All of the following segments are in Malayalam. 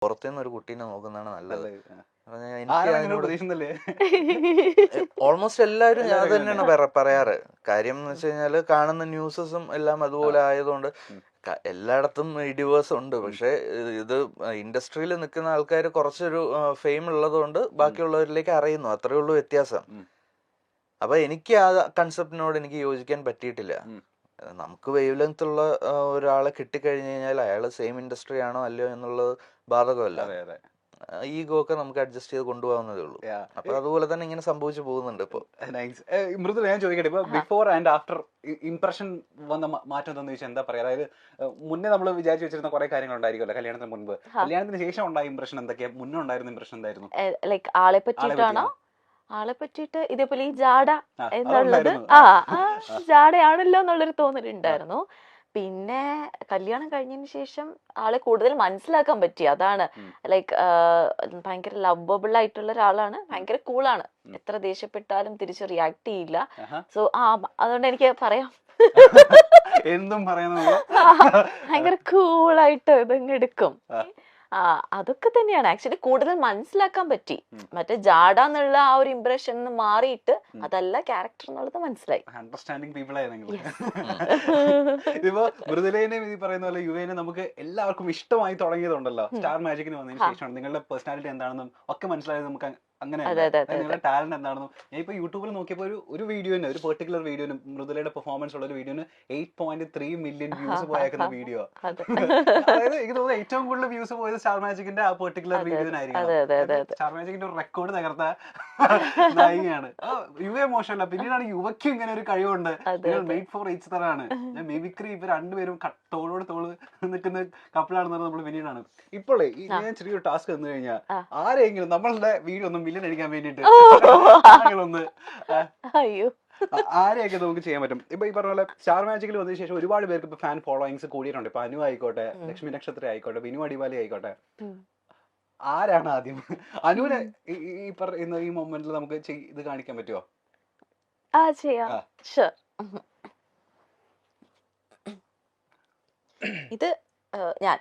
പുറത്തുനിന്ന് ഒരു കുട്ടീനെ നോക്കുന്നതാണ് നല്ലത്. ഓൾമോസ്റ്റ് എല്ലാവരും അത് തന്നെയാണ് പറയാറ്. കാര്യം എന്ന് വെച്ച് കഴിഞ്ഞാല് കാണുന്ന ന്യൂസസും എല്ലാം അതുപോലെ ആയതുകൊണ്ട് എല്ലായിടത്തും ഡിവേഴ്സ് ഉണ്ട്. പക്ഷെ ഇത് ഇൻഡസ്ട്രിയിൽ നിൽക്കുന്ന ആൾക്കാർ കുറച്ചൊരു ഫെയിം ഉള്ളത് കൊണ്ട് ബാക്കിയുള്ളവരിലേക്ക് അറിയുന്നു, അത്രേ ഉള്ളൂ വ്യത്യാസം. അപ്പൊ എനിക്ക് ആ കൺസെപ്റ്റിനോട് എനിക്ക് യോജിക്കാൻ പറ്റിയിട്ടില്ല. നമുക്ക് വേവ് ലെങ്ത് ഉള്ള ഒരാളെ കിട്ടിക്കഴിഞ്ഞു കഴിഞ്ഞാൽ അയാൾ സെയിം ഇൻഡസ്ട്രി ആണോ അല്ലയോ എന്നുള്ളത് ബാധകമല്ല. ഈഗോ ഒക്കെ നമുക്ക് അഡ്ജസ്റ്റ് ചെയ്ത് കൊണ്ടുപോകുന്നതേ ഉള്ളൂ. അപ്പൊ അതുപോലെ തന്നെ ഇങ്ങനെ സംഭവിച്ചു പോകുന്നുണ്ട് ഇപ്പൊ. മൃദുല, ഞാൻ ചോദിക്കട്ടെ, ഇപ്പൊ ബിഫോർ ആൻഡ് ആഫ്റ്റർ ഇംപ്രഷൻ വന്ന മാറ്റം എന്താണെന്ന് ചോദിച്ചാൽ എന്താ പറയാ? അതായത് മുന്നേ നമ്മൾ വിചാരിച്ചു വെച്ചിരുന്ന കുറെ കാര്യങ്ങൾ ഉണ്ടായിരിക്കുമല്ലോ കല്യാണത്തിന് മുൻപ്, കല്യാണത്തിന് ശേഷം ഉണ്ടായ ഇംപ്രഷൻ എന്തൊക്കെയാ? മുന്നേ ഉണ്ടായിരുന്ന ഇംപ്രഷൻ എന്തായിരുന്നു? ലൈക്ക് ആളെ പറ്റിയിട്ടാണോ? ആളെ പറ്റിയിട്ട് ഇതേപോലെ ഈ ജാട എന്നുള്ളത് ജാടയാണല്ലോ എന്നുള്ളൊരു തോന്നലുണ്ടായിരുന്നു. പിന്നെ കല്യാണം കഴിഞ്ഞതിന് ശേഷം ആളെ കൂടുതൽ മനസ്സിലാക്കാൻ പറ്റി. അതാണ് ലൈക്ക് ഭയങ്കര ലവബിൾ ആയിട്ടുള്ള ഒരാളാണ്, ഭയങ്കര കൂളാണ്, എത്ര ദേഷ്യപ്പെട്ടാലും തിരിച്ച് റിയാക്ട് ചെയ്യില്ല. സോ അതുകൊണ്ട് എനിക്ക് പറയാം എന്തും ഭയങ്കര കൂളായിട്ട് ഇതങ്ങ് എടുക്കും. അതൊക്കെ തന്നെയാണ് ആക്ച്വലി കൂടുതൽ മനസ്സിലാക്കാൻ പറ്റി. മറ്റേ ജാഡ എന്നുള്ള ആ ഒരു ഇംപ്രഷൻ മാറിയിട്ട് അതല്ല ക്യാരക്ടർ എന്നുള്ളത് മനസ്സിലായി. അണ്ടർസ്റ്റാൻഡിങ് പീപ്പിൾ ആയിരുന്നു. ഇപ്പൊ മൃദുലേനെ ഈ പറയുന്ന പോലെ യുവേനെ നമുക്ക് എല്ലാവർക്കും ഇഷ്ടമായി തുടങ്ങിയതുണ്ടല്ലോ സ്റ്റാർ മാജിക്കിന് വന്നതിന് ശേഷമാണ്. നിങ്ങളുടെ പേഴ്സണാലിറ്റി എന്താണെന്നും ഒക്കെ മനസ്സിലായത് നമുക്ക് അങ്ങനെ നിങ്ങളുടെ ടാലന്റ് എന്താണെന്നും. ഞാൻ ഇപ്പൊ യൂട്യൂബിൽ നോക്കിയപ്പോ ഒരു വീഡിയോന്, ഒരു പെർട്ടിക്കുലർ വീഡിയോന്, മൃദുലയുടെ പെർഫോമൻസ് ഉള്ള ഒരു വീഡിയോന് 8.3 മില്യൺ വ്യൂസ് പോയേക്കുന്ന വീഡിയോ. അതായത് എനിക്ക് തോന്നുന്നു ഏറ്റവും കൂടുതൽ വ്യൂസ് പോയത് സ്റ്റാർ മാജിക്കിന്റെ ആ പെർട്ടിക്കുലർ വീഡിയോനായിരിക്കും. സ്റ്റാർ മാജിക്കിന്റെ ഒരു റെക്കോർഡ് തകർത്ത നായികയാണ്. യുവ മോശമല്ല, പിന്നീടാണ് യുവയ്ക്ക് ഇങ്ങനെ ഒരു കഴിവുണ്ട്. മെയ്ഡ് ഫോർ ഈച്ച് അതറാണ്. ഞാൻ മിമിക്രി ഇവർ രണ്ടുപേരും തോളോട് തോള് നിൽക്കുന്ന കപ്പിളാണെന്ന് നമ്മൾ പിന്നീടാണ്. ഇപ്പോഴേ ഞാൻ ചെറിയൊരു ടാസ്ക് തന്നു കഴിഞ്ഞാൽ ആരെങ്കിലും നമ്മളുടെ വീഡിയോ ഒന്നും മില്യൺ അടിക്കാൻ വേണ്ടിട്ട് ഒന്ന് ആരെയൊക്കെ നമുക്ക് ചെയ്യാൻ പറ്റും? ഇപ്പൊ ഈ പറഞ്ഞ പോലെ സ്റ്റാർ മാജിക്കിൽ വന്നതിന് ശേഷം ഒരുപാട് പേർക്ക് ഇപ്പൊ ഫാൻ ഫോളോയിങ്സ് കൂടിയിട്ടുണ്ട്. ഇപ്പൊ അനു ആയിക്കോട്ടെ, ലക്ഷ്മി നക്ഷത്ര ആയിക്കോട്ടെ, ബിനു അടിവാലി ആയിക്കോട്ടെ. ആരാണ് ആദ്യം അനുവിനെ ഈ പറയുന്ന ഈ മൊമെന്റിൽ നമുക്ക് ഇത് കാണിക്കാൻ പറ്റുമോ? ഇത് ഞാൻ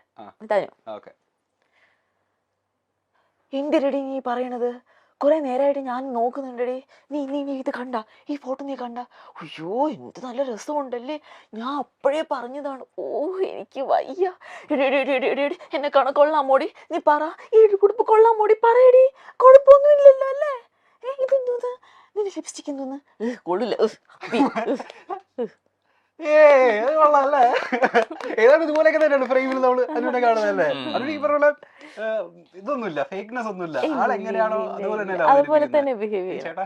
എന്തിരടി നീ പറയണത്? കുറെ നേരമായിട്ട് ഞാൻ നോക്കുന്നുണ്ടടി. നീ നീ നീ ഇത് കണ്ട, ഈ ഫോട്ടോ നീ കണ്ട? അയ്യോ എന്ത് നല്ല രസമുണ്ടല്ലേ, ഞാൻ അപ്പോഴേ പറഞ്ഞതാണ്. ഓ എനിക്ക് വയ്യ. എന്നെ കൊള്ളാമോടി, നീ പറ, ഈ കുടുംബ കൊള്ളാമോടി, പറയടി. കുഴപ്പമൊന്നും ഇല്ലല്ലോ അല്ലേ? ഇതെന്തോന്ന്, നിന്റെ ലിപ്സ്റ്റിക് എന്തോന്ന്, കൊള്ളില്ല. കൊള്ളാല്ലേ? ഏതാണ്ട് ഇതുപോലെയൊക്കെ തന്നെയാണ് ഫ്രെയിമിൽ നമ്മള് അനുവിനെ കാണുന്നതല്ലേ? അനു ഈ പറഞ്ഞ ഇതൊന്നുമില്ല, ഫേക്ക്നെസ് ഒന്നുമില്ല. ആളെങ്ങനെയാണോ അതുപോലെ തന്നെ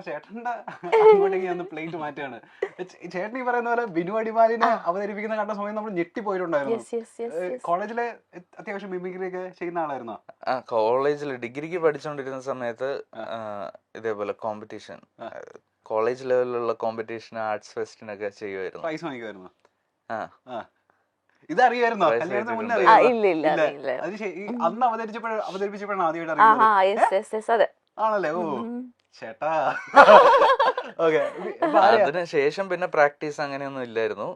ചേട്ടന്റെ അങ്ങോട്ടേക്ക് ഞാൻ പ്ലേറ്റ് മാറ്റാണ്. ചേട്ടൻ ഈ പറയുന്ന പോലെ ബിനു അടിമാലിനെ അവതരിപ്പിക്കുന്ന കണ്ട സമയം നമ്മൾ ഞെട്ടിപ്പോയിട്ടുണ്ടായിരുന്നു. കോളേജിലെ അത്യാവശ്യം മിമിക്രി ഒക്കെ ചെയ്യുന്ന ആളായിരുന്നോ? കോളേജിൽ ഡിഗ്രിക്ക് പഠിച്ചുകൊണ്ടിരുന്ന സമയത്ത് ഇതേപോലെ കോമ്പറ്റീഷൻ, കോളേജ് ലെവലിലുള്ള കോമ്പറ്റീഷൻ, ആർട്സ് ഫെസ്റ്റിനൊക്കെ ചെയ്യുമായിരുന്നു. പ്രൈസ് വാങ്ങിക്കുമായിരുന്നു. ഇതറിയായിരുന്നോ? കല്യാണത്തിന് മുന്നേ അറിയാം? അന്ന് അവതരിപ്പിച്ചപ്പോഴാണ് ആദ്യമായിട്ട് ആണല്ലേ? ഓ ചേട്ടാ. അതിനുശേഷം പിന്നെ പ്രാക്ടീസ് അങ്ങനെയൊന്നും ഇല്ലായിരുന്നു.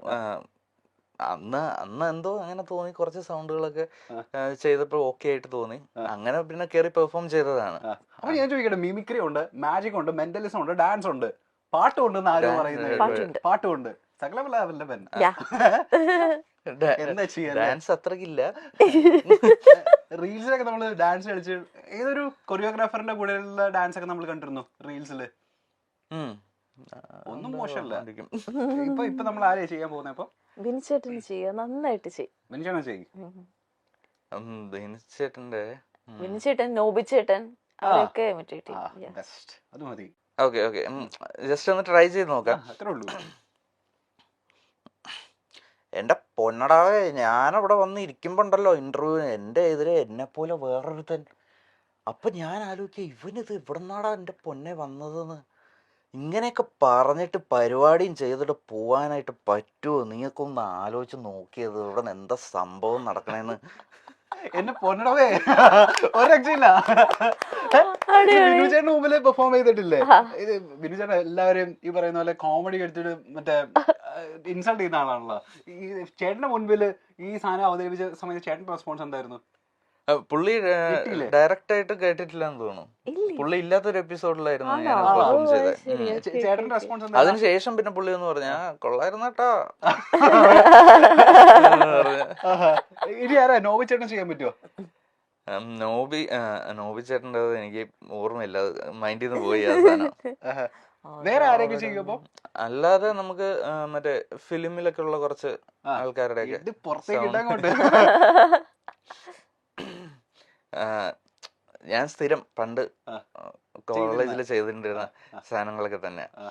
അന്ന് എന്തോ അങ്ങനെ തോന്നി, കുറച്ച് സൗണ്ടുകളൊക്കെ ചെയ്തപ്പോൾ ഓക്കെ ആയിട്ട് തോന്നി, അങ്ങനെ പിന്നെ കയറി പെർഫോം ചെയ്തതാണ്. അപ്പൊ ഞാൻ ചോദിക്കട്ടെ, മിമിക്രി ഉണ്ട്, മാജിക് ഉണ്ട്, മെന്റലിസം ഉണ്ട്, ഡാൻസ് ഉണ്ട്, പാട്ടുണ്ടെന്ന് ആരും പറയുന്നത്? പാട്ടുണ്ട്, സകലവല്ലഭൻ. എന്താ ചെയ്യാ? ഡാൻസ് അത്രക്കില്ല. റീൽസിലൊക്കെ നമ്മള് ഡാൻസ് കളിച്ച് ഏതൊരു കൊറിയോഗ്രാഫറിന്റെ കൂടെയുള്ള ഡാൻസ് ഒക്കെ നമ്മൾ കണ്ടിരുന്നു റീൽസില്. ഒന്നും മോശമല്ല. ഇപ്പൊ നമ്മൾ ആരെയാ ചെയ്യാൻ പോകുന്നത്? ഇപ്പൊ ബിനിച്ചേട്ടന് ചെയ്യാം, നന്നായിട്ട് ചെയ്യും. ബിനിച്ചേട്ടൻ, നോബിച്ചേട്ടൻ, അവരൊക്കെ അത് മതി. ഓക്കെ ഓക്കെ, ജസ്റ്റ് ഒന്ന് ട്രൈ ചെയ്ത് നോക്കാം, അത്രേ ഉള്ളൂ. എന്റെ പൊന്നടാവേ, ഞാനവിടെ വന്ന് ഇരിക്കുമ്പോണ്ടല്ലോ ഇന്റർവ്യൂവിന്, എന്റെ എതിരെ എന്നെ പോലെ വേറൊരുത്തൻ. അപ്പൊ ഞാൻ ആലോചിക്കുക, ഇവനിത് ഇവിടെ നിന്നാടാ എന്റെ പൊന്നെ വന്നതെന്ന്. ഇങ്ങനെയൊക്കെ പറഞ്ഞിട്ട് പരിപാടിയും ചെയ്തിട്ട് പോവാനായിട്ട് പറ്റുമോ? നീക്കൊന്ന് ആലോചിച്ച് നോക്കിയത്, ഇവിടെ എന്താ സംഭവം നടക്കണേന്ന്. എന്നെ പൊന്നടവേ, ഒരു രക്ഷയില്ല. ബിനുചേട്ടന് മുമ്പില് പെർഫോം ചെയ്തിട്ടില്ലേ? ബിനുചേട്ടൻ എല്ലാവരെയും ഈ പറയുന്ന പോലെ കോമഡി എടുത്തിട്ട് മറ്റേ ഇൻസൾട്ട് ചെയ്യുന്ന ആളാണല്ലോ. ഈ ചേട്ടന്റെ മുൻപില് ഈ സാധനം അവതരിപ്പിച്ച സമയത്ത് ചേട്ടന്റെ റെസ്പോൺസ് എന്തായിരുന്നു? പുള്ളി കിട്ടിയില്ലേ? ഡയറക്റ്റ് ആയിട്ട് കേട്ടിട്ടില്ലെന്ന് തോന്നുന്നു. ഇല്ലേ? പുള്ളി ഇല്ലാത്തൊരു എപ്പിസോഡിലായിരുന്നു ആണോ? ഞാൻ ആ. പെർഫോം ഓ, ചെയ്തത്. ശരി, ഉം. ഓക്കേ, ചേട്ടന്റെ ഓക്കേ. റെസ്പോൺസ് എന്താ? അതിനുശേഷം പിന്നെ പുള്ളി ഒന്ന് പറഞ്ഞു കൊള്ളായിരുന്നു കേട്ടോ. ഇനി ആരാ നോബി ചേട്ടൻ ചെയ്യാൻ പറ്റുമോ? നോബി ചേട്ടൻ്റെ എനിക്ക് ഓർമ്മയില്ല, മൈൻഡിൽ നിന്ന് പോയി ആ സാധനം. വേറെ ആരെങ്കിലും ചെയ്യുമ്പോ അല്ലാതെ നമുക്ക് മറ്റേ ഫിലിമിലൊക്കെ ഉള്ള കുറച്ച് ആൾക്കാരുടെ ഒക്കെ ഇത് പുറത്തേക്ക് ഇടാൻ കൊണ്ട് ഞാൻ സ്ഥിരം പണ്ട് ആ. കോളേജിൽ ചെയ്തിട്ടിരുന്ന ആ. സാധനങ്ങളൊക്കെ തന്നെ. ആ.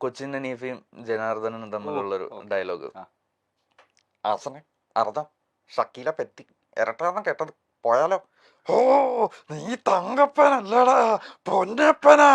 കൊച്ചിൻ ഹനീഫയും ജനാർദ്ദനും തമ്മിലുള്ളൊരു ഓ, ഓക്കേ. ഡയലോഗ്. ആ. ആസനെ അർദ്ധം ഷക്കീല പറ്റി ഇരട്ടാന്ന് കേട്ടത് പോയാലോ? ഓ നീ തങ്കപ്പനല്ലടാ പൊന്നപ്പനാ.